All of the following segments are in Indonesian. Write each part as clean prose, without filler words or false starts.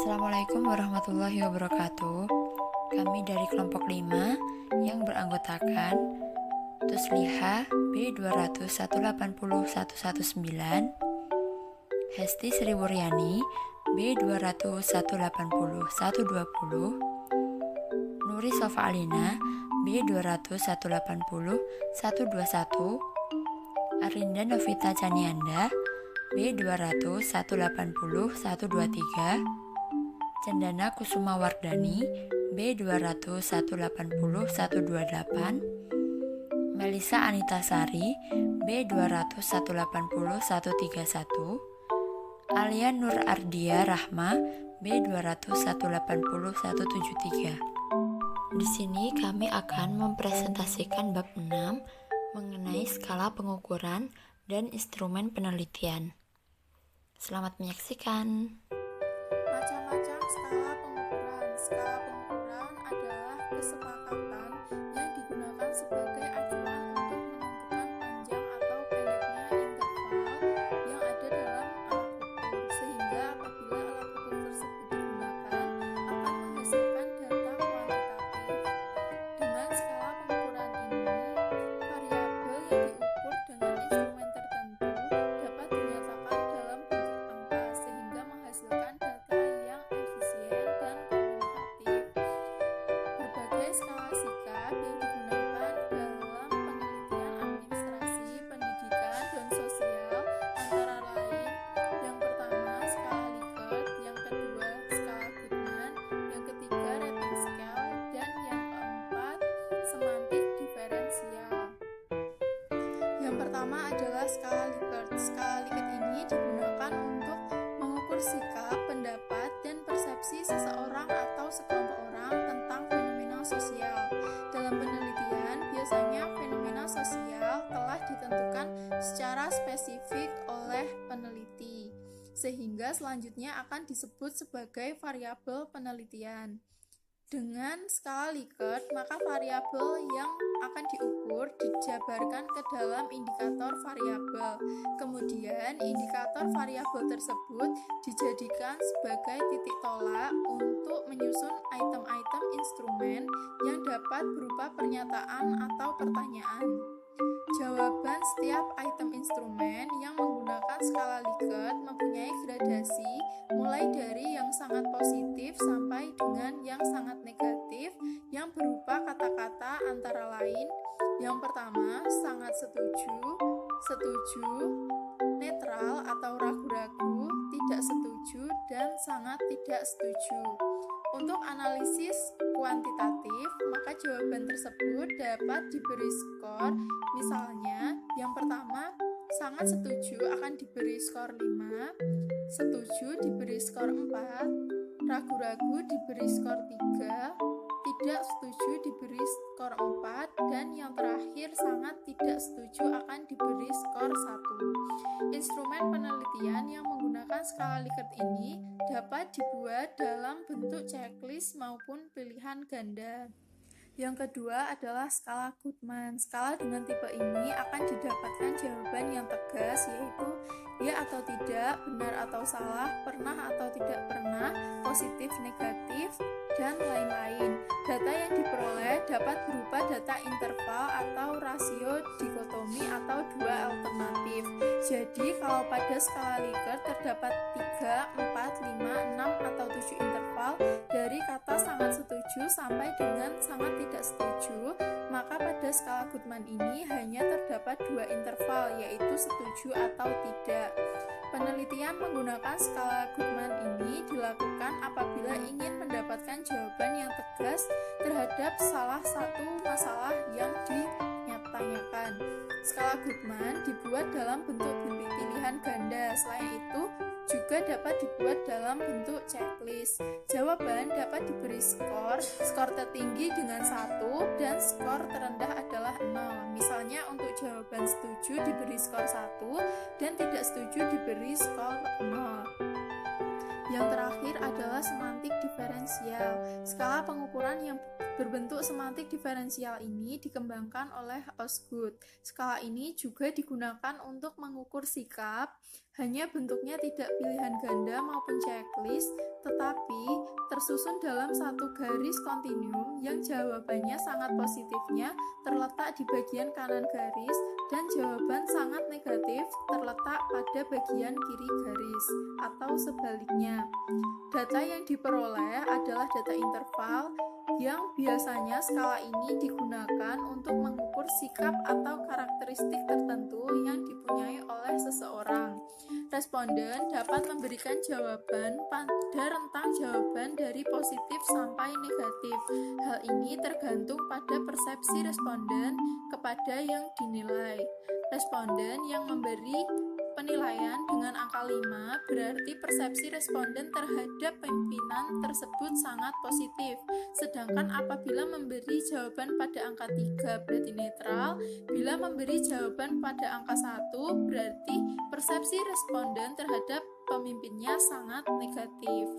Assalamualaikum warahmatullahi wabarakatuh. Kami dari kelompok 5 yang beranggotakan Tusliha B200180119, Hesti Sri Wuryani B200180120, Nuri Sofa Alina B200180121, Arinda Novita Canianda B200180123, Cendana Kusuma Wardani B200180128, Melisa Anita Sari B200180131, Alia Nur Ardia Rahma B200180173. Di sini kami akan mempresentasikan bab 6 mengenai skala pengukuran dan instrumen penelitian. Selamat menyaksikan. Macam-macam skala pengukuran. Skala pengukuran adalah kesepakatan yang digunakan sebagai acuan untuk menentukan panjang atau pendeknya interval yang ada dalam alat ukur, sehingga apabila alat ukur tersebut digunakan akan menghasilkan data kuantitatif. Dengan skala pengukuran ini, variabel yang diukur dengan instrumen tertentu dapat dinyatakan dalam bentuk angka sehingga menghasilkan data yang efisien dan komunikatif. Berbagai skala sikap yang digunakan dalam penelitian administrasi, pendidikan, dan sosial antara lain: yang pertama skala Likert, yang kedua skala Goodman, yang ketiga rating scale, dan yang keempat semantik diferensial. Yang pertama adalah skala Likert. Skala Likert ini digunakan untuk mengukur sikap, pendapat, dan persepsi seseorang atau sekelompok orang tentang fenomena sosial. Dalam penelitian, biasanya fenomena sosial telah ditentukan secara spesifik oleh peneliti, sehingga selanjutnya akan disebut sebagai variabel penelitian. Dengan skala Likert, maka variabel yang akan diukur dijabarkan ke dalam indikator variabel. Kemudian, indikator variabel tersebut dijadikan sebagai titik tolak untuk menyusun item-item instrumen yang dapat berupa pernyataan atau pertanyaan. Jawaban setiap item instrumen yang menggunakan skala Likert mempunyai gradasi mulai dari yang sangat positif sampai dengan yang sangat negatif yang berupa kata-kata antara lain: yang pertama, sangat setuju, setuju, netral atau ragu-ragu, tidak setuju, dan sangat tidak setuju. Untuk analisis kuantitatif, maka jawaban tersebut dapat diberi skor. Misalnya, yang pertama, sangat setuju akan diberi skor 5, setuju diberi skor 4, ragu-ragu diberi skor 3, tidak setuju diberi skor 4, dan yang terakhir sangat tidak setuju akan diberi skor 1. Instrumen penelitian yang menggunakan skala Likert ini dapat dibuat dalam bentuk checklist maupun pilihan ganda. Yang kedua adalah skala Goodman. Skala dengan tipe ini akan didapatkan jawaban yang tegas, yaitu ya atau tidak, benar atau salah, pernah atau tidak pernah, positif, negatif, dan lain-lain. Data yang diperoleh dapat berupa data interval atau rasio dikotomi atau dua alternatif. Jadi kalau pada skala Likert terdapat 3, 4, 5, 6, atau 7 interval dari kata sangat setuju sampai dengan sangat tidak setuju, maka pada skala Goodman ini hanya terdapat 2 interval, yaitu setuju atau tidak. Penelitian menggunakan skala Goodman ini dilakukan apabila ingin mendapatkan jawaban yang tegas terhadap salah satu masalah yang ditanyakan. Skala Goodman dibuat dalam bentuk pilihan ganda. Selain itu, juga dapat dibuat dalam bentuk checklist. Jawaban dapat diberi skor tertinggi dengan 1 dan skor terendah adalah 0. Misalnya untuk jawaban setuju diberi skor 1 dan tidak setuju diberi skor 0. Yang terakhir adalah semantik diferensial. Skala pengukuran yang berbentuk semantik diferensial ini dikembangkan oleh Osgood. Skala ini juga digunakan untuk mengukur sikap, hanya bentuknya tidak pilihan ganda maupun checklist, tetapi tersusun dalam satu garis kontinum yang jawabannya sangat positifnya terletak di bagian kanan garis dan jawaban sangat negatif terletak pada bagian kiri garis, atau sebaliknya. Data yang diperoleh adalah data interval yang biasanya skala ini digunakan untuk mengukur sikap atau karakteristik tertentu yang dipunyai oleh seseorang. Responden dapat memberikan jawaban pada rentang jawaban dari positif sampai negatif. Hal ini tergantung pada persepsi responden kepada yang dinilai. Responden yang memberi penilaian dengan angka 5 berarti persepsi responden terhadap pimpinan tersebut sangat positif. Sedangkan apabila memberi jawaban pada angka 3 berarti netral, bila memberi jawaban pada angka 1 berarti persepsi responden terhadap pemimpinnya sangat negatif.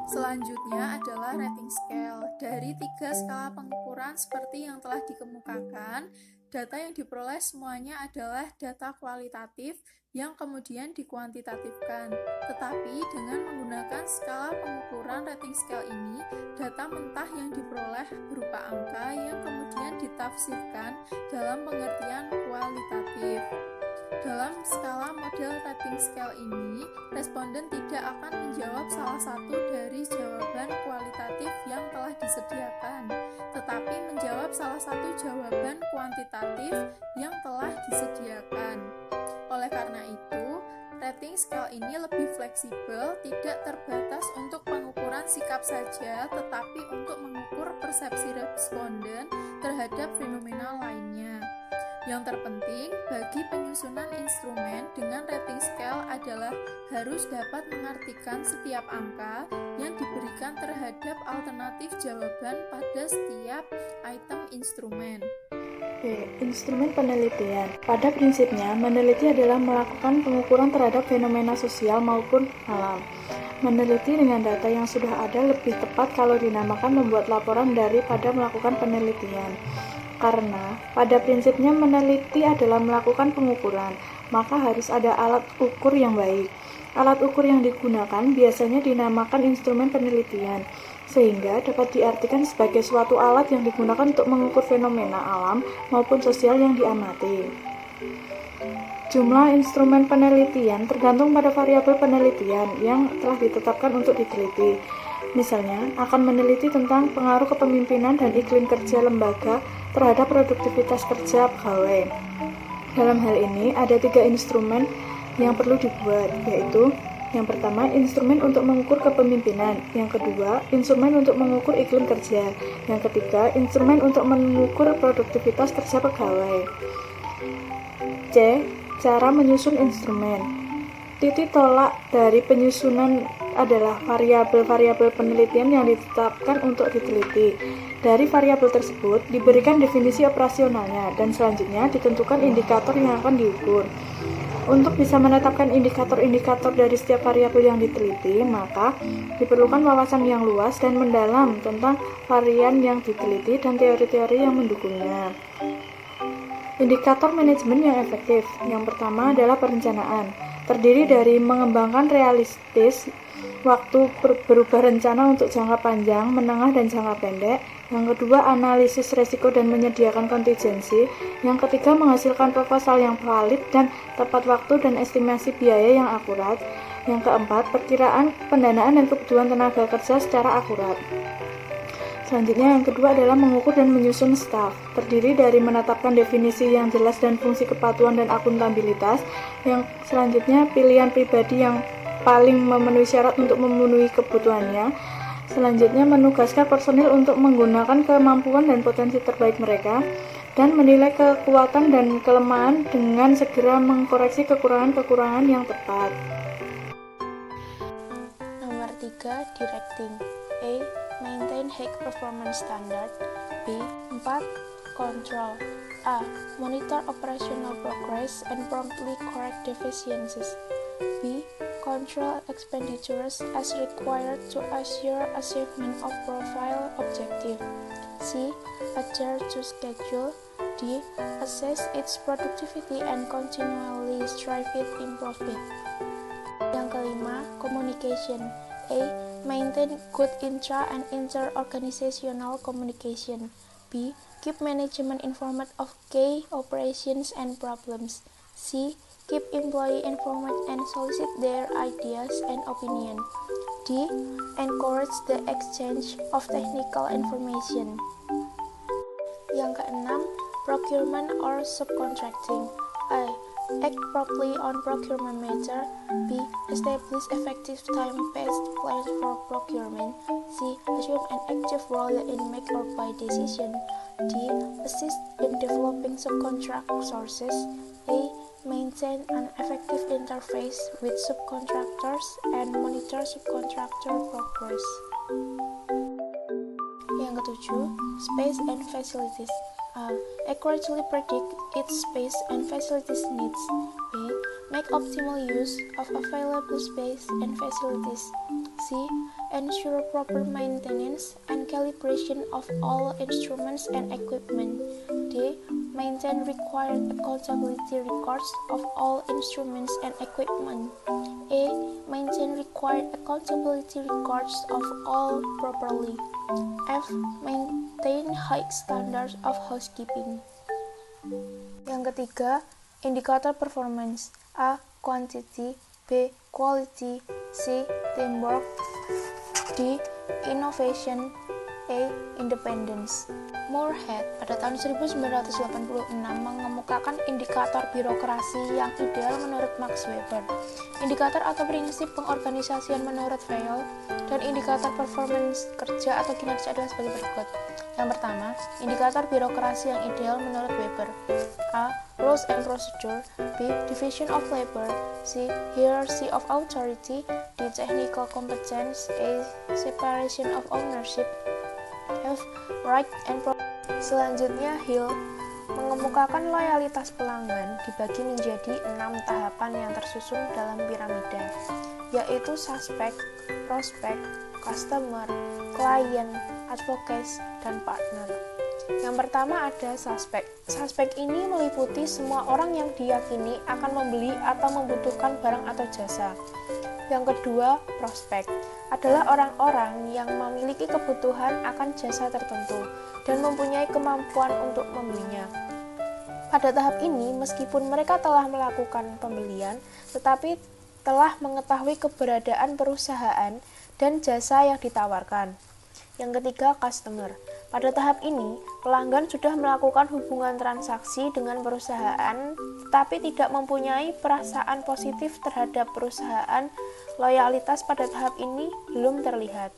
Selanjutnya adalah rating scale. Dari 3 skala pengukuran seperti yang telah dikemukakan, data yang diperoleh semuanya adalah data kualitatif yang kemudian dikuantitatifkan. Tetapi dengan menggunakan skala pengukuran rating scale ini, data mentah yang diperoleh berupa angka yang kemudian ditafsirkan dalam pengertian kualitatif. Dalam skala model rating scale ini, responden tidak akan menjawab salah satu dari jawaban kualitatif yang telah disediakan, tetapi menjawab salah satu jawaban kuantitatif yang telah disediakan. Oleh karena itu, rating scale ini lebih fleksibel, tidak terbatas untuk pengukuran sikap saja, tetapi untuk mengukur persepsi responden terhadap fenomena lainnya. Yang terpenting bagi penyusunan instrumen dengan rating scale adalah harus dapat mengartikan setiap angka yang diberikan terhadap alternatif jawaban pada setiap item instrumen. Instrumen penelitian. Pada prinsipnya, meneliti adalah melakukan pengukuran terhadap fenomena sosial maupun alam. Meneliti dengan data yang sudah ada lebih tepat kalau dinamakan membuat laporan daripada melakukan penelitian. Karena pada prinsipnya meneliti adalah melakukan pengukuran, maka harus ada alat ukur yang baik. Alat ukur yang digunakan biasanya dinamakan instrumen penelitian, sehingga dapat diartikan sebagai suatu alat yang digunakan untuk mengukur fenomena alam maupun sosial yang diamati. Jumlah instrumen penelitian tergantung pada variabel penelitian yang telah ditetapkan untuk diteliti. Misalnya, akan meneliti tentang pengaruh kepemimpinan dan iklim kerja lembaga terhadap produktivitas kerja pegawai. Dalam hal ini, ada 3 instrumen yang perlu dibuat, yaitu yang pertama, instrumen untuk mengukur kepemimpinan. Yang kedua, instrumen untuk mengukur iklim kerja. Yang ketiga, instrumen untuk mengukur produktivitas kerja pegawai. C. Cara menyusun instrumen. Titik tolak dari penyusunan adalah variabel-variabel penelitian yang ditetapkan untuk diteliti. Dari variabel tersebut diberikan definisi operasionalnya dan selanjutnya ditentukan indikator yang akan diukur. Untuk bisa menetapkan indikator-indikator dari setiap variabel yang diteliti, maka diperlukan wawasan yang luas dan mendalam tentang varian yang diteliti dan teori-teori yang mendukungnya. Indikator manajemen yang efektif. Yang pertama adalah perencanaan. Terdiri dari mengembangkan realistis waktu berubah rencana untuk jangka panjang, menengah, dan jangka pendek. Yang kedua, analisis resiko dan menyediakan kontingensi. Yang ketiga, menghasilkan proposal yang valid dan tepat waktu dan estimasi biaya yang akurat. Yang keempat, perkiraan pendanaan dan kebutuhan tenaga kerja secara akurat. Selanjutnya, yang kedua adalah mengukur dan menyusun staf. Terdiri dari menetapkan definisi yang jelas dan fungsi kepatuhan dan akuntabilitas. Yang selanjutnya, pilihan pribadi yang paling memenuhi syarat untuk memenuhi kebutuhannya. Selanjutnya, menugaskan personil untuk menggunakan kemampuan dan potensi terbaik mereka dan menilai kekuatan dan kelemahan dengan segera mengkoreksi kekurangan-kekurangan yang tepat. Nomor 3, directing. A. Maintain high performance standard. B. 4. Control. A. Monitor operational progress and promptly correct deficiencies. B. Control expenditures as required to assure achievement of profile objective. C. Adhere to schedule. D. Assess its productivity and continually strive to improve it. Yang kelima, communication. A. Maintain good intra- and inter-organizational communication. B. Keep management informed of key operations and problems. C. Keep employee informed and solicit their ideas and opinion. D. Encourage the exchange of technical information. Yang keenam, procurement or subcontracting. A. Act promptly on procurement matter. B. Establish effective time-based plans for procurement. C. Assume an active role in make or buy decision. D. Assist in developing subcontract sources. A. Maintain an effective interface with subcontractors and monitor subcontractor progress. Yang ketujuh, space and facilities. A. Accurately predict its space and facilities needs. B. Make optimal use of available space and facilities. C. Ensure proper maintenance and calibration of all instruments and equipment. D. Maintain required accountability records of all instruments and equipment. A. Maintain required accountability records of all properly. F. Maintain high standards of housekeeping. Yang ketiga, indikator performance. A. Quantity. B. Quality. C. Teamwork. D. Innovation. A. Independence. Moorhead pada tahun 1986 mengemukakan indikator birokrasi yang ideal menurut Max Weber, indikator atau prinsip pengorganisasian menurut Weil, dan indikator performance kerja atau kinerja adalah sebagai berikut. Yang pertama, indikator birokrasi yang ideal menurut Weber. A. Rules and procedure. B. Division of labor. C. Hierarchy of authority. D. Technical competence. A. Separation of ownership. F. Right and Selanjutnya, Hill mengemukakan loyalitas pelanggan dibagi menjadi 6 tahapan yang tersusun dalam piramida, yaitu suspect, prospect, customer, client, advocate, dan partner. Yang pertama ada suspect. Suspect ini meliputi semua orang yang diyakini akan membeli atau membutuhkan barang atau jasa. Yang kedua, prospect adalah orang-orang yang memiliki kebutuhan akan jasa tertentu dan mempunyai kemampuan untuk membelinya. Pada tahap ini, meskipun mereka telah melakukan pembelian, tetapi telah mengetahui keberadaan perusahaan dan jasa yang ditawarkan. Yang ketiga, customer. Pada tahap ini, pelanggan sudah melakukan hubungan transaksi dengan perusahaan, tetapi tidak mempunyai perasaan positif terhadap perusahaan. Loyalitas pada tahap ini belum terlihat.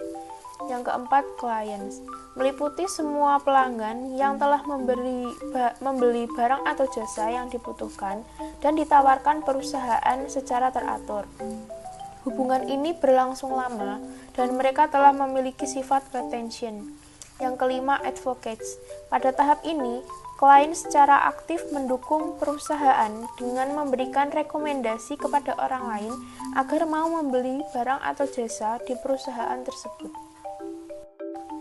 Yang keempat, clients. Meliputi semua pelanggan yang telah membeli barang atau jasa yang dibutuhkan dan ditawarkan perusahaan secara teratur. Hubungan ini berlangsung lama dan mereka telah memiliki sifat retention. Yang kelima, advocates. Pada tahap ini, klien secara aktif mendukung perusahaan dengan memberikan rekomendasi kepada orang lain agar mau membeli barang atau jasa di perusahaan tersebut.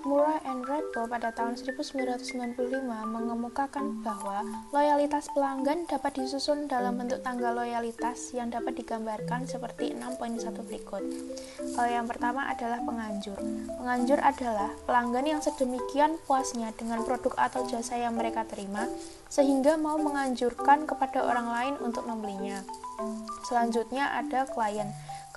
Murray and Redpaul pada tahun 1995 mengemukakan bahwa loyalitas pelanggan dapat disusun dalam bentuk tanggal loyalitas yang dapat digambarkan seperti 6.1 berikut. Yang pertama adalah penganjur. Penganjur adalah pelanggan yang sedemikian puasnya dengan produk atau jasa yang mereka terima, sehingga mau menganjurkan kepada orang lain untuk membelinya. Selanjutnya ada klien.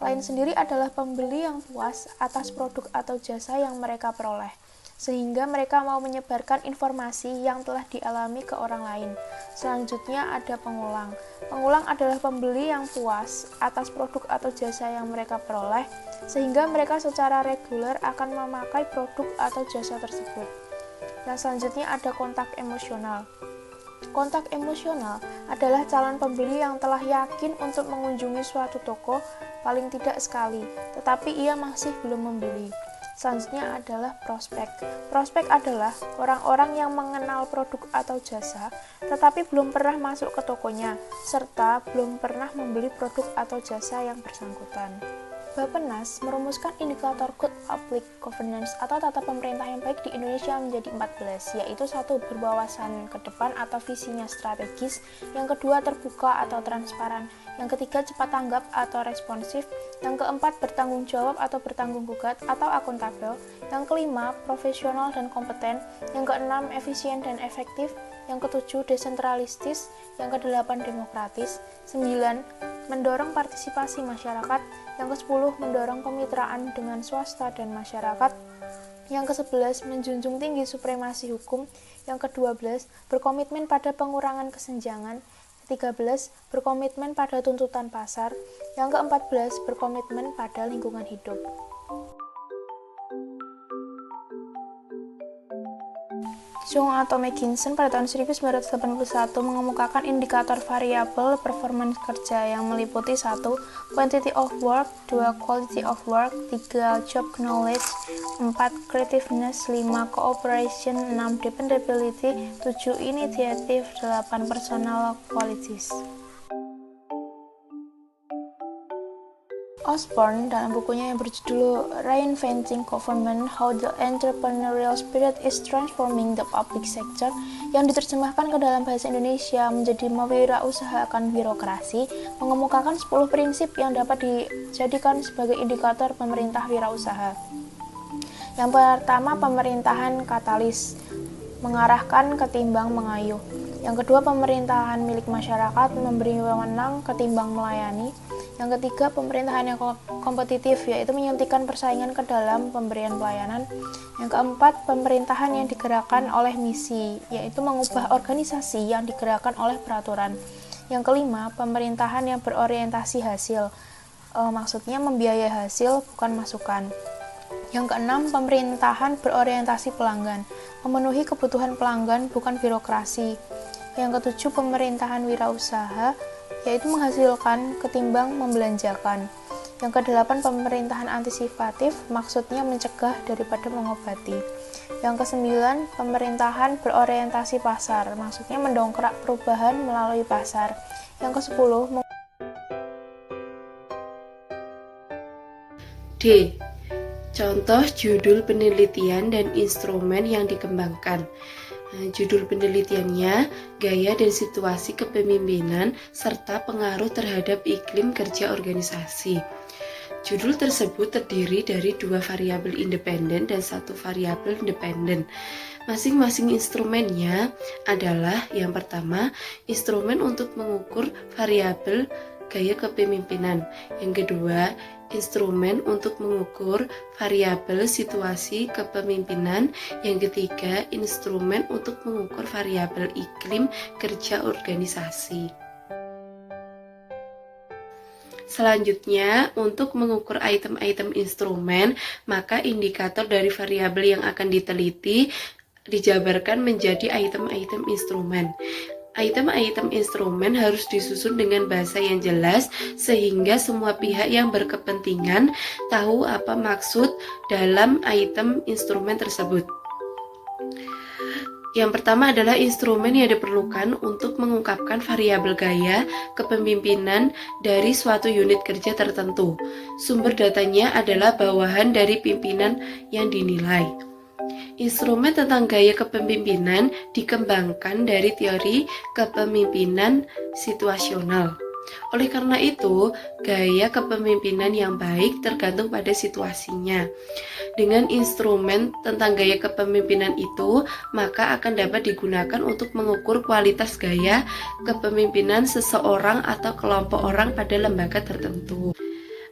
Klien sendiri adalah pembeli yang puas atas produk atau jasa yang mereka peroleh, sehingga mereka mau menyebarkan informasi yang telah dialami ke orang lain. Selanjutnya ada pengulang. Pengulang adalah pembeli yang puas atas produk atau jasa yang mereka peroleh, sehingga mereka secara reguler akan memakai produk atau jasa tersebut. Yang selanjutnya ada kontak emosional. Kontak emosional adalah calon pembeli yang telah yakin untuk mengunjungi suatu toko paling tidak sekali, tetapi ia masih belum membeli. Selanjutnya adalah prospek. Prospek adalah orang-orang yang mengenal produk atau jasa, tetapi belum pernah masuk ke tokonya, serta belum pernah membeli produk atau jasa yang bersangkutan. Bappenas merumuskan indikator Good Public Governance atau tata pemerintah yang baik di Indonesia menjadi 14, yaitu 1. Berwawasan ke depan atau visinya strategis, yang kedua terbuka atau transparan, yang ketiga cepat tanggap atau responsif, yang keempat bertanggung jawab atau bertanggung gugat atau akuntabel, yang kelima profesional dan kompeten, yang keenam efisien dan efektif, yang ketujuh desentralistis, yang kedelapan demokratis, 9. Mendorong partisipasi masyarakat, yang ke-10 mendorong kemitraan dengan swasta dan masyarakat, yang ke-11 menjunjung tinggi supremasi hukum, yang ke-12 berkomitmen pada pengurangan kesenjangan, ke-13 berkomitmen pada tuntutan pasar, yang ke-14 berkomitmen pada lingkungan hidup. Chung atau McKinsey pada tahun 1981 mengemukakan indikator variabel performance kerja yang meliputi 1. Quantity of work, 2. Quality of work, 3. Job knowledge, 4. Creativeness, 5. Cooperation, 6. Dependability, 7. Initiative, 8. Personal qualities. Osborne dalam bukunya yang berjudul Reinventing Government: How the Entrepreneurial Spirit is Transforming the Public Sector, yang diterjemahkan ke dalam bahasa Indonesia menjadi Mewirausahakan Birokrasi, mengemukakan 10 prinsip yang dapat dijadikan sebagai indikator pemerintah wirausaha. Yang pertama, pemerintahan katalis, mengarahkan ketimbang mengayuh. Yang kedua, pemerintahan milik masyarakat, memberi wewenang ketimbang melayani. Yang ketiga, pemerintahan yang kompetitif, yaitu menyuntikkan persaingan ke dalam pemberian pelayanan. Yang keempat, pemerintahan yang digerakkan oleh misi, yaitu mengubah organisasi yang digerakkan oleh peraturan. Yang kelima, pemerintahan yang berorientasi hasil, maksudnya membiayai hasil, bukan masukan. Yang keenam, pemerintahan berorientasi pelanggan, memenuhi kebutuhan pelanggan, bukan birokrasi. Yang ketujuh, pemerintahan wirausaha, yaitu menghasilkan ketimbang membelanjakan. Yang kedelapan, pemerintahan antisipatif, maksudnya mencegah daripada mengobati. Yang kesembilan, pemerintahan berorientasi pasar, maksudnya mendongkrak perubahan melalui pasar. Yang kesepuluh, D. Contoh judul penelitian dan instrumen yang dikembangkan. Judul penelitiannya, Gaya dan Situasi Kepemimpinan serta Pengaruh Terhadap Iklim Kerja Organisasi. Judul tersebut terdiri dari 2 variabel independen dan 1 variabel independen. Masing-masing instrumennya adalah yang pertama, instrumen untuk mengukur variabel gaya kepemimpinan. Yang kedua, instrumen untuk mengukur variabel situasi kepemimpinan. Yang ketiga, instrumen untuk mengukur variabel iklim kerja organisasi. Selanjutnya, untuk mengukur item-item instrumen, maka indikator dari variabel yang akan diteliti dijabarkan menjadi item-item instrumen. Item-item instrumen harus disusun dengan bahasa yang jelas sehingga semua pihak yang berkepentingan tahu apa maksud dalam item instrumen tersebut. Yang pertama adalah instrumen yang diperlukan untuk mengungkapkan variabel gaya kepemimpinan dari suatu unit kerja tertentu. Sumber datanya adalah bawahan dari pimpinan yang dinilai. Instrumen tentang gaya kepemimpinan dikembangkan dari teori kepemimpinan situasional. Oleh karena itu, gaya kepemimpinan yang baik tergantung pada situasinya. Dengan instrumen tentang gaya kepemimpinan itu, maka akan dapat digunakan untuk mengukur kualitas gaya kepemimpinan seseorang atau kelompok orang pada lembaga tertentu.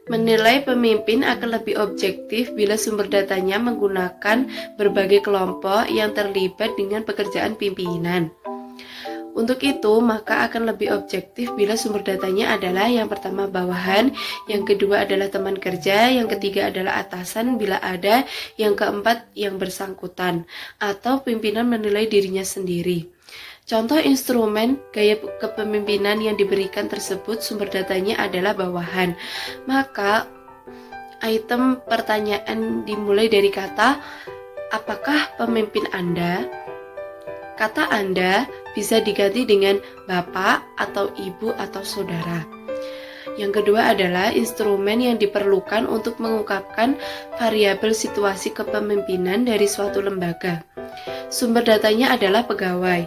Menilai pemimpin akan lebih objektif bila sumber datanya menggunakan berbagai kelompok yang terlibat dengan pekerjaan pimpinan. Untuk itu, maka akan lebih objektif bila sumber datanya adalah yang pertama bawahan, yang kedua adalah teman kerja, yang ketiga adalah atasan bila ada, yang keempat yang bersangkutan, atau pimpinan menilai dirinya sendiri. Contoh instrumen gaya kepemimpinan yang diberikan tersebut sumber datanya adalah bawahan. Maka Item pertanyaan dimulai dari kata, apakah pemimpin Anda? Kata Anda bisa diganti dengan bapak atau ibu atau saudara. Yang kedua adalah instrumen yang diperlukan untuk mengungkapkan variabel situasi kepemimpinan dari suatu lembaga. Sumber datanya adalah pegawai.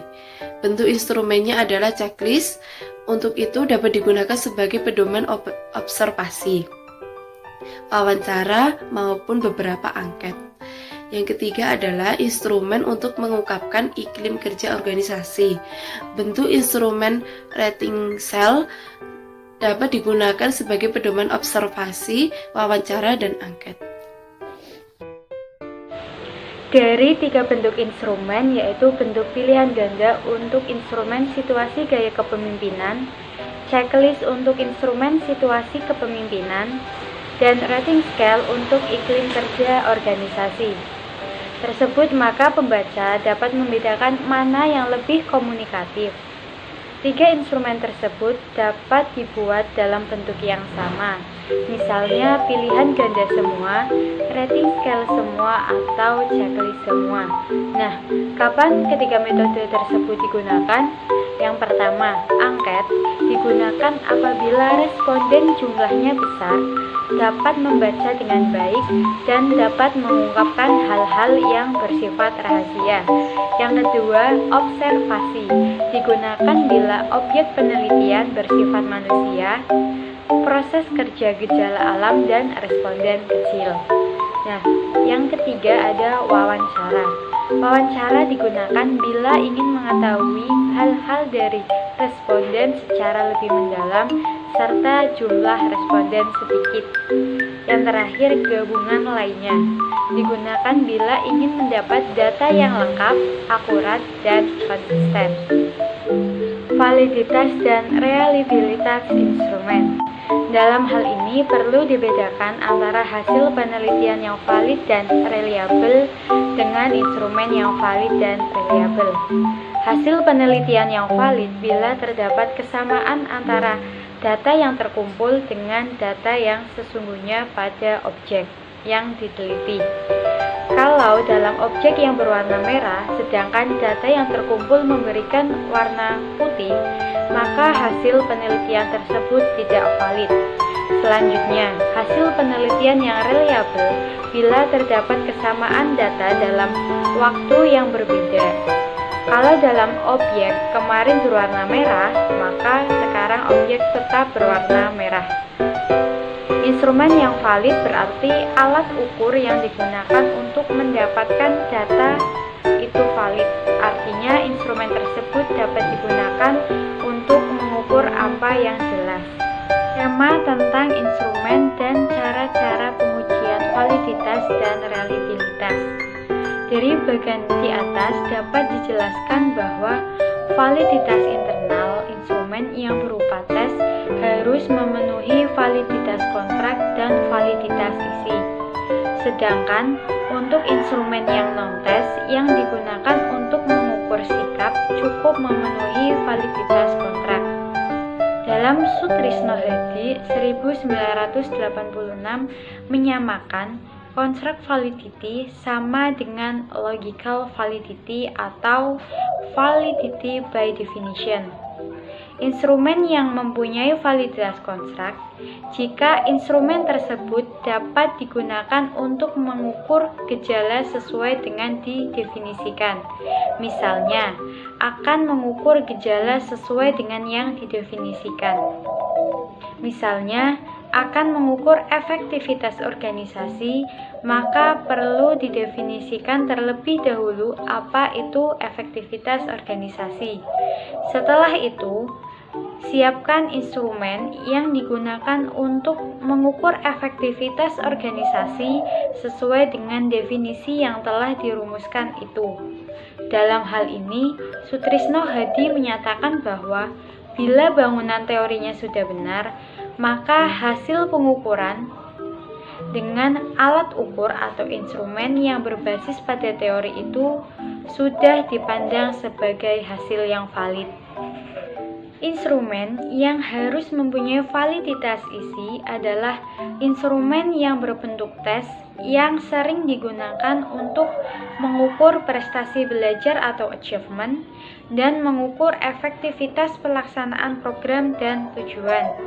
Bentuk instrumennya adalah checklist. Untuk itu dapat digunakan sebagai pedoman observasi, wawancara, maupun beberapa angket. Yang ketiga adalah instrumen untuk mengungkapkan iklim kerja organisasi. Bentuk instrumen rating cell dapat digunakan sebagai pedoman observasi, wawancara, dan angket. Dari 3 bentuk instrumen, yaitu bentuk pilihan ganda untuk instrumen situasi gaya kepemimpinan, checklist untuk instrumen situasi kepemimpinan, dan rating scale untuk iklim kerja organisasi tersebut, maka pembaca dapat membedakan mana yang lebih komunikatif. 3 instrumen tersebut dapat dibuat dalam bentuk yang sama, misalnya pilihan ganda semua, rating scale semua, atau checklist semua. Nah, kapan ketiga metode tersebut digunakan? Yang pertama, angket digunakan apabila responden jumlahnya besar, dapat membaca dengan baik, dan dapat mengungkapkan hal-hal yang bersifat rahasia. Yang kedua, observasi digunakan bila objek penelitian bersifat manusia, proses kerja gejala alam, dan responden kecil. Nah, yang ketiga ada wawancara. Wawancara digunakan bila ingin mengetahui hal-hal dari responden secara lebih mendalam serta jumlah responden sedikit. Yang terakhir, gabungan lainnya digunakan bila ingin mendapat data yang lengkap, akurat, dan konsisten. Validitas dan reliabilitas instrumen. Dalam hal ini perlu dibedakan antara hasil penelitian yang valid dan reliable dengan instrumen yang valid dan reliable. Hasil penelitian yang valid bila terdapat kesamaan antara data yang terkumpul dengan data yang sesungguhnya pada objek yang diteliti. Kalau dalam objek yang berwarna merah, sedangkan data yang terkumpul memberikan warna putih, maka hasil penelitian tersebut tidak valid. Selanjutnya, hasil penelitian yang reliable bila terdapat kesamaan data dalam waktu yang berbeda. Kalau dalam objek kemarin berwarna merah, maka sekarang objek tetap berwarna merah. Instrumen yang valid berarti alat ukur yang digunakan untuk mendapatkan data itu valid. Artinya instrumen tersebut dapat digunakan untuk mengukur apa yang jelas. Tema tentang instrumen dan cara-cara pengujian validitas dan reliabilitas. Dari bagian di atas dapat dijelaskan bahwa validitas internal instrumen yang berupa tes harus memenuhi validitas kontrak dan validitas isi. Sedangkan untuk instrumen yang non-tes yang digunakan untuk mengukur sikap cukup memenuhi validitas kontrak. Dalam Sutrisno Hadi 1986 menyamakan contract validity sama dengan logical validity atau validity by definition. Instrumen yang mempunyai validitas kontrak, jika instrumen tersebut dapat digunakan untuk mengukur gejala sesuai dengan didefinisikan. Misalnya, akan mengukur gejala sesuai dengan yang didefinisikan. Misalnya, akan mengukur efektivitas organisasi, maka perlu didefinisikan terlebih dahulu apa itu efektivitas organisasi. Setelah itu, siapkan instrumen yang digunakan untuk mengukur efektivitas organisasi sesuai dengan definisi yang telah dirumuskan itu. Dalam hal ini, Sutrisno Hadi menyatakan bahwa bila bangunan teorinya sudah benar, maka hasil pengukuran dengan alat ukur atau instrumen yang berbasis pada teori itu sudah dipandang sebagai hasil yang valid. Instrumen yang harus mempunyai validitas isi adalah instrumen yang berbentuk tes yang sering digunakan untuk mengukur prestasi belajar atau achievement dan mengukur efektivitas pelaksanaan program dan tujuan.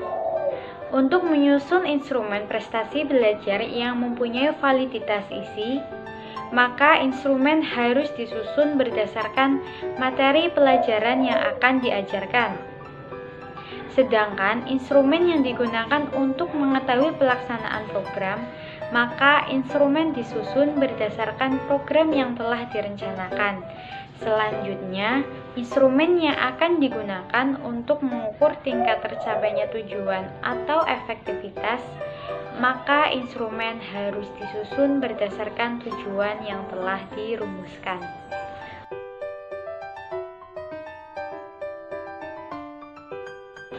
Untuk menyusun instrumen prestasi belajar yang mempunyai validitas isi, maka instrumen harus disusun berdasarkan materi pelajaran yang akan diajarkan. Sedangkan instrumen yang digunakan untuk mengetahui pelaksanaan program, maka instrumen disusun berdasarkan program yang telah direncanakan. Selanjutnya, instrumen yang akan digunakan untuk mengukur tingkat tercapainya tujuan atau efektivitas, maka instrumen harus disusun berdasarkan tujuan yang telah dirumuskan.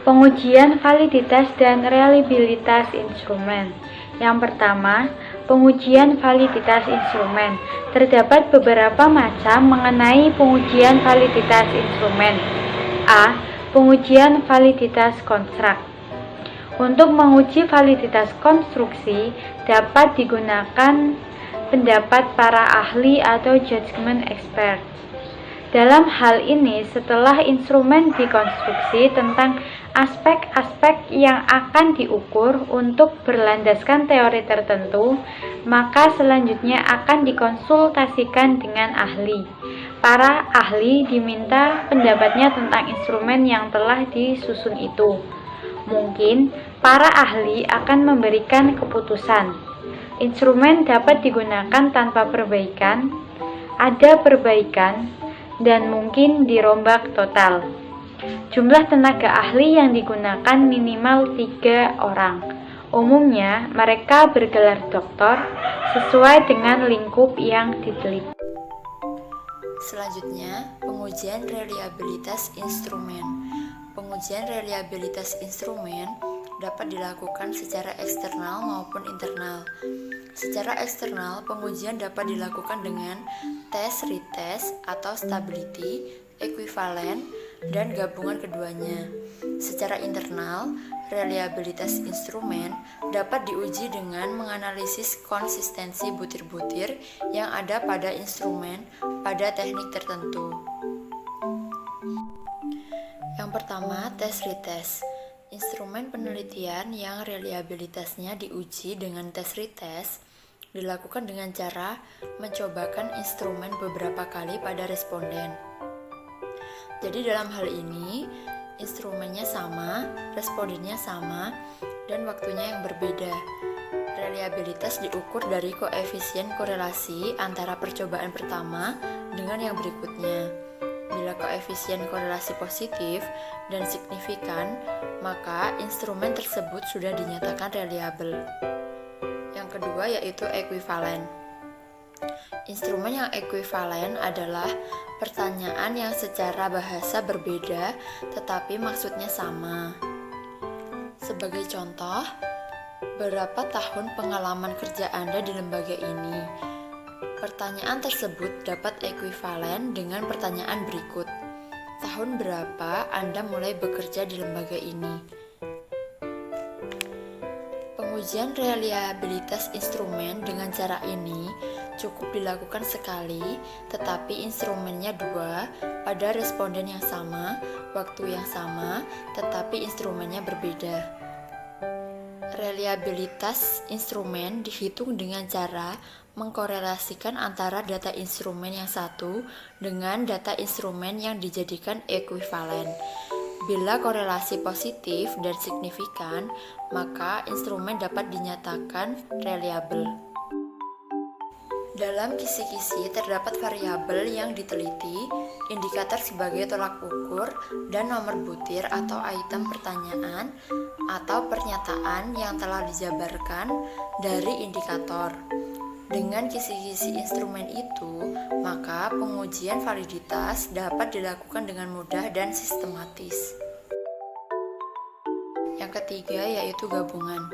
Pengujian validitas dan reliabilitas instrumen. Yang pertama, pengujian validitas instrumen. Terdapat beberapa macam mengenai pengujian validitas instrumen. A. Pengujian validitas konstruk. Untuk menguji validitas konstruksi dapat digunakan pendapat para ahli atau judgment expert. Dalam hal ini, setelah instrumen dikonstruksi tentang aspek-aspek yang akan diukur untuk berlandaskan teori tertentu, maka selanjutnya akan dikonsultasikan dengan ahli. Para ahli diminta pendapatnya tentang instrumen yang telah disusun itu. Mungkin para ahli akan memberikan keputusan. Instrumen dapat digunakan tanpa perbaikan, ada perbaikan, dan mungkin dirombak total. Jumlah tenaga ahli yang digunakan minimal 3 orang. Umumnya mereka bergelar doktor sesuai dengan lingkup yang diteliti. Selanjutnya, pengujian reliabilitas instrumen. Pengujian reliabilitas instrumen dapat dilakukan secara eksternal maupun internal. Secara eksternal, pengujian dapat dilakukan dengan tes, retest, atau stability, ekuivalen, dan gabungan keduanya. Secara internal, reliabilitas instrumen dapat diuji dengan menganalisis konsistensi butir-butir yang ada pada instrumen pada teknik tertentu. Yang pertama, tes retest. Instrumen penelitian yang reliabilitasnya diuji dengan tes retest dilakukan dengan cara mencobakan instrumen beberapa kali pada responden. Jadi dalam hal ini, instrumennya sama, respondennya sama, dan waktunya yang berbeda. Reliabilitas diukur dari koefisien korelasi antara percobaan pertama dengan yang berikutnya. Bila koefisien korelasi positif dan signifikan, maka instrumen tersebut sudah dinyatakan reliabel. Yang kedua yaitu ekuivalen. Instrumen yang ekuivalen adalah pertanyaan yang secara bahasa berbeda tetapi maksudnya sama. Sebagai contoh, berapa tahun pengalaman kerja Anda di lembaga ini? Pertanyaan tersebut dapat ekuivalen dengan pertanyaan berikut. Tahun berapa Anda mulai bekerja di lembaga ini? Pengujian reliabilitas instrumen dengan cara ini cukup dilakukan sekali, tetapi instrumennya 2 pada responden yang sama, waktu yang sama, tetapi instrumennya berbeda. Reliabilitas instrumen dihitung dengan cara mengkorelasikan antara data instrumen yang satu dengan data instrumen yang dijadikan ekuivalen. Bila korelasi positif dan signifikan, maka instrumen dapat dinyatakan reliabel. Dalam kisi-kisi terdapat variabel yang diteliti, indikator sebagai tolak ukur, dan nomor butir atau item pertanyaan atau pernyataan yang telah dijabarkan dari indikator. Dengan kisi-kisi instrumen itu, maka pengujian validitas dapat dilakukan dengan mudah dan sistematis. Yang ketiga yaitu gabungan.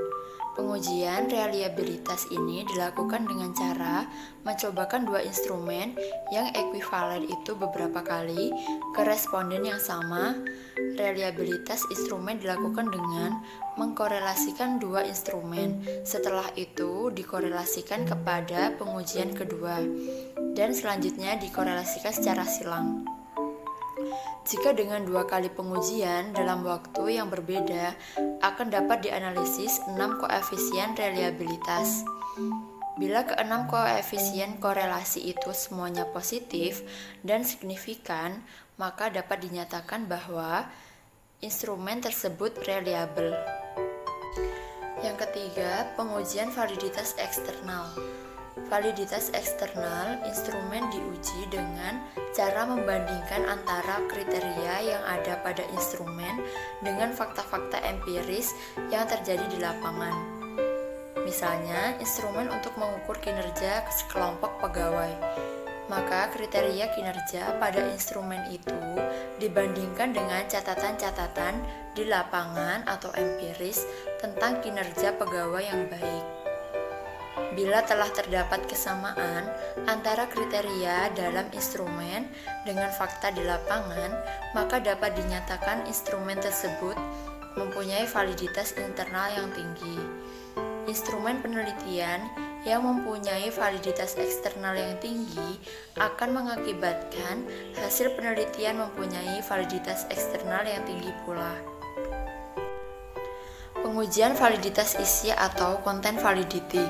Pengujian reliabilitas ini dilakukan dengan cara mencobakan dua instrumen yang ekuivalen itu beberapa kali ke responden yang sama. Reliabilitas instrumen dilakukan dengan mengkorelasikan dua instrumen. Setelah itu dikorelasikan kepada pengujian kedua dan selanjutnya dikorelasikan secara silang. Jika dengan 2 kali pengujian dalam waktu yang berbeda, akan dapat dianalisis 6 koefisien reliabilitas. Bila ke-6 koefisien korelasi itu semuanya positif dan signifikan, maka dapat dinyatakan bahwa instrumen tersebut reliabel. Yang ketiga, pengujian validitas eksternal. Validitas eksternal, instrumen diuji dengan cara membandingkan antara kriteria yang ada pada instrumen dengan fakta-fakta empiris yang terjadi di lapangan. Misalnya, instrumen untuk mengukur kinerja sekelompok pegawai. Maka kriteria kinerja pada instrumen itu dibandingkan dengan catatan-catatan di lapangan atau empiris tentang kinerja pegawai yang baik. Bila telah terdapat kesamaan antara kriteria dalam instrumen dengan fakta di lapangan, maka dapat dinyatakan instrumen tersebut mempunyai validitas internal yang tinggi. Instrumen penelitian yang mempunyai validitas eksternal yang tinggi akan mengakibatkan hasil penelitian mempunyai validitas eksternal yang tinggi pula. Pengujian validitas isi atau content validity.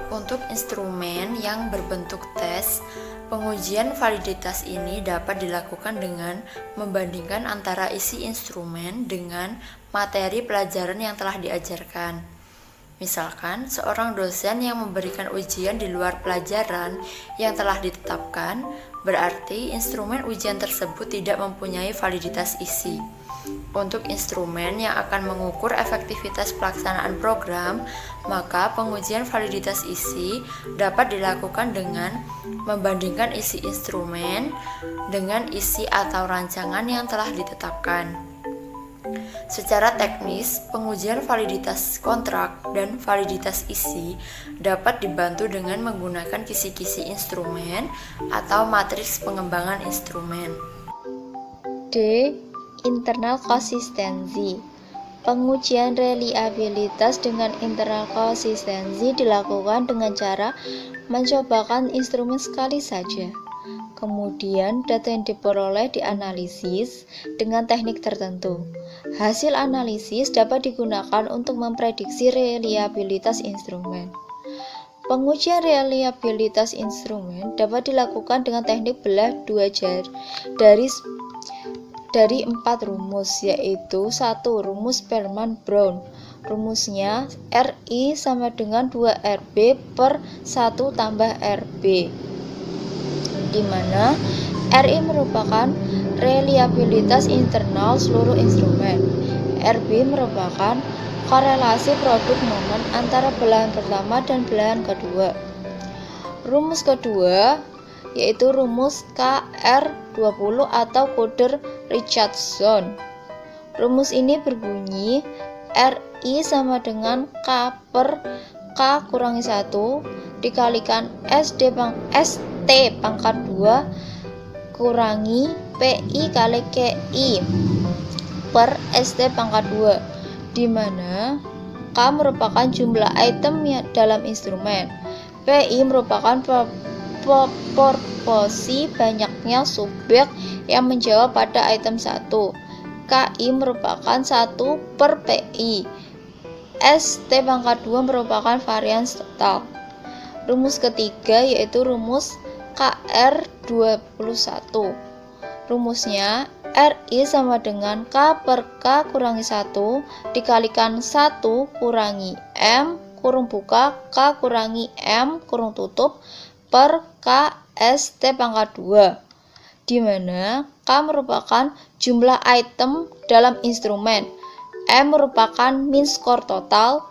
Untuk instrumen yang berbentuk tes, pengujian validitas ini dapat dilakukan dengan membandingkan antara isi instrumen dengan materi pelajaran yang telah diajarkan. Misalkan, seorang dosen yang memberikan ujian di luar pelajaran yang telah ditetapkan, berarti instrumen ujian tersebut tidak mempunyai validitas isi. Untuk instrumen yang akan mengukur efektivitas pelaksanaan program, maka pengujian validitas isi dapat dilakukan dengan membandingkan isi instrumen dengan isi atau rancangan yang telah ditetapkan. Secara teknis, pengujian validitas kontrak dan validitas isi dapat dibantu dengan menggunakan kisi-kisi instrumen atau matriks pengembangan instrumen. D. Internal konsistensi. Pengujian reliabilitas dengan internal konsistensi dilakukan dengan cara mencobakan instrumen sekali saja. Kemudian data yang diperoleh dianalisis dengan teknik tertentu. Hasil analisis dapat digunakan untuk memprediksi reliabilitas instrumen. Pengujian reliabilitas instrumen dapat dilakukan dengan teknik belah dua jari dari 4 rumus, yaitu 1. Rumus Sperman-Brown. Rumusnya RI sama dengan 2RB per 1 tambah RB, di mana RI merupakan reliabilitas internal seluruh instrumen. RB merupakan korelasi produk momen antara belahan pertama dan belahan kedua. Rumus kedua yaitu rumus KR20 atau kode Richardson. Rumus ini berbunyi RI sama dengan K per K kurangi 1 dikalikan ST pangkat 2 kurangi PI kali KI per ST pangkat 2, di mana K merupakan jumlah item dalam instrumen. PI merupakan proporsi banyaknya subjek yang menjawab pada item 1. KI merupakan 1 per PI. ST pangkat 2 merupakan varians total. Rumus ketiga yaitu rumus KR21. Rumusnya RI sama dengan K per K kurangi 1 dikalikan 1 kurangi M kurung buka K kurangi M kurung tutup per K ST pangkat 2, di mana K merupakan jumlah item dalam instrumen, M merupakan mean score total,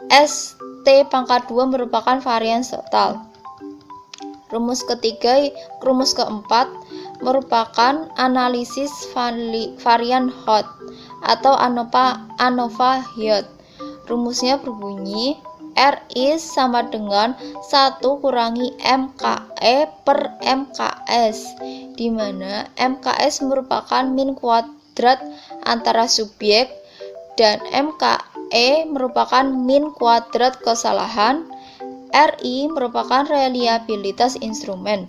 ST pangkat 2 merupakan variance total. Rumus keempat merupakan analisis varian Hot atau ANOVA Hot. Rumusnya berbunyi RI sama dengan 1 kurangi MKE per MKS, di mana MKS merupakan min kuadrat antara subjek dan MKE merupakan min kuadrat kesalahan. RI merupakan reliabilitas instrumen.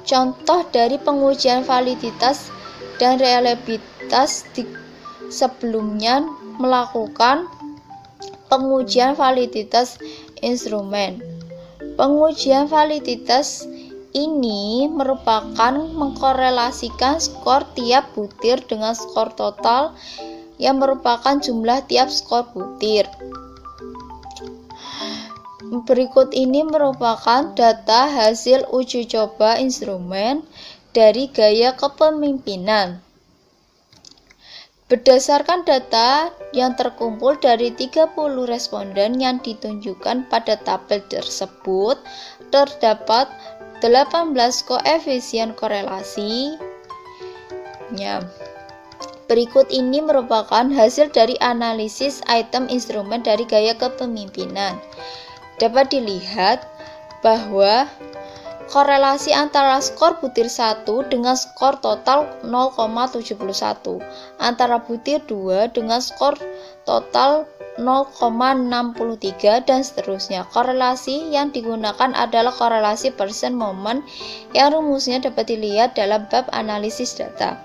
Contoh dari pengujian validitas dan reliabilitas sebelumnya melakukan pengujian validitas instrumen. Pengujian validitas ini merupakan mengkorelasikan skor tiap butir dengan skor total yang merupakan jumlah tiap skor butir. Berikut ini merupakan data hasil uji coba instrumen dari gaya kepemimpinan. Berdasarkan data yang terkumpul dari 30 responden yang ditunjukkan pada tabel tersebut, terdapat 18 koefisien korelasi. Berikut ini merupakan hasil dari analisis item instrumen dari gaya kepemimpinan. Dapat dilihat bahwa korelasi antara skor butir 1 dengan skor total 0,71, antara butir 2 dengan skor total 0,63, dan seterusnya. Korelasi yang digunakan adalah korelasi persen momen yang rumusnya dapat dilihat dalam bab analisis data.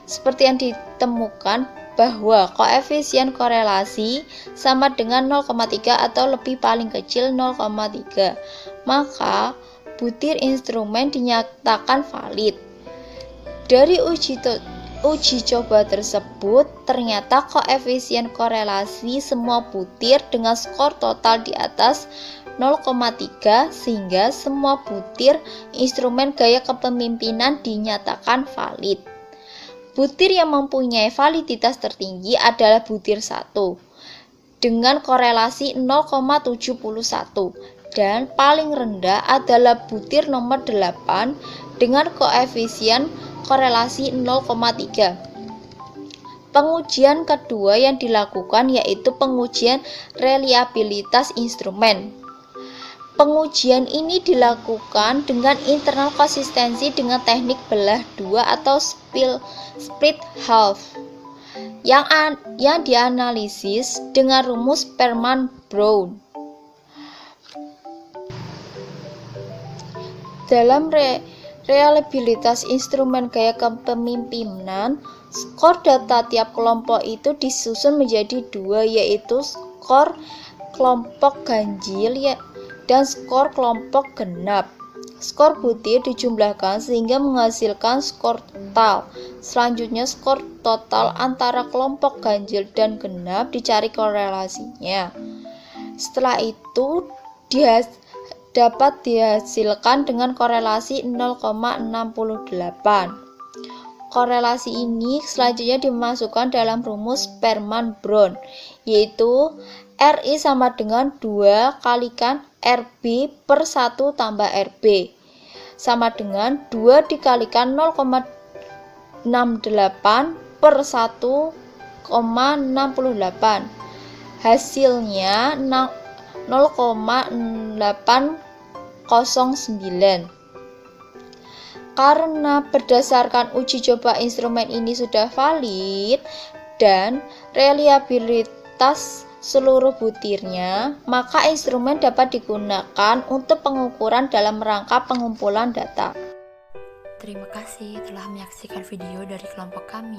Seperti yang ditemukan bahwa koefisien korelasi sama dengan 0,3 atau lebih paling kecil 0,3, maka butir instrumen dinyatakan valid. Dari uji coba tersebut, ternyata koefisien korelasi semua butir dengan skor total di atas 0,3 sehingga semua butir instrumen gaya kepemimpinan dinyatakan valid. Butir yang mempunyai validitas tertinggi adalah butir 1 dengan korelasi 0,71 dan paling rendah adalah butir nomor 8 dengan koefisien korelasi 0,3. Pengujian kedua yang dilakukan yaitu pengujian reliabilitas instrumen. Pengujian ini dilakukan dengan internal konsistensi dengan teknik belah dua atau split half yang dianalisis dengan rumus Perman-Brown. Dalam reliabilitas instrumen gaya kepemimpinan, skor data tiap kelompok itu disusun menjadi dua, yaitu skor kelompok ganjil dan skor kelompok genap. Skor butir dijumlahkan sehingga menghasilkan skor total. Selanjutnya skor total antara kelompok ganjil dan genap dicari korelasinya. Setelah itu dapat dihasilkan dengan korelasi 0,68. Korelasi ini selanjutnya dimasukkan dalam rumus Perman-Brown, yaitu RI sama dengan 2 kalikan RB per 1 tambah RB sama dengan 2 dikalikan 0,68 per 1,68. Hasilnya 0,809. Karena berdasarkan uji coba instrumen ini sudah valid dan reliabilitas seluruh butirnya, maka instrumen dapat digunakan untuk pengukuran dalam rangka pengumpulan data. Terima kasih telah menyaksikan video dari kelompok kami.